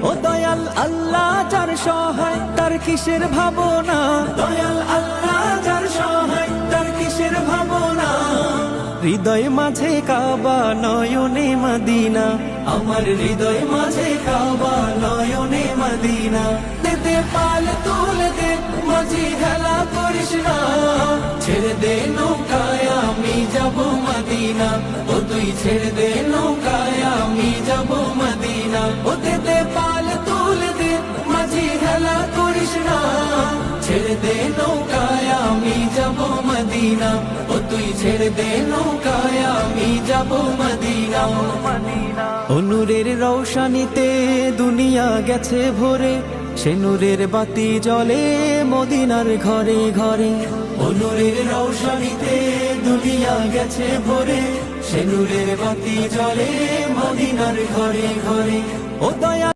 ও দয়াল আল্লাহ যার সহায় তার কিসের ভাবনা, দয়াল আল্লাহ যার সহায় তার কিসের ভাবনা। হৃদয় মাঝে কাবা নয়নে মদিনা, আমার হৃদয় মাঝে কাবা নয়নে মদিনা। দে পাল তুলে দে মাঝি হেলা করিস না, ছেড়ে দে নৌকায় আমি যাব মদিনা। ও তুই ছেড়ে দে নৌকায় আমি যাব মদিনা। ও দে পাল তুলে দে মাঝি হেলা করিস না, ছেড়ে দে নৌকায় আমি যাব মদিনা। ও তুই ছেড়ে দে নৌকায় আমি যাব মদিনা। ও নূরের রৌশনীতে দুনিয়া গেছে ভরে, সে নূরের বাতি জ্বলে মদিনার ঘরে ঘরে। ও নূরের রৌশনীতে দুনিয়া গেছে ভরে, সে নূরের বাতি জ্বলে মদিনার ঘরে ঘরে। ও দয়া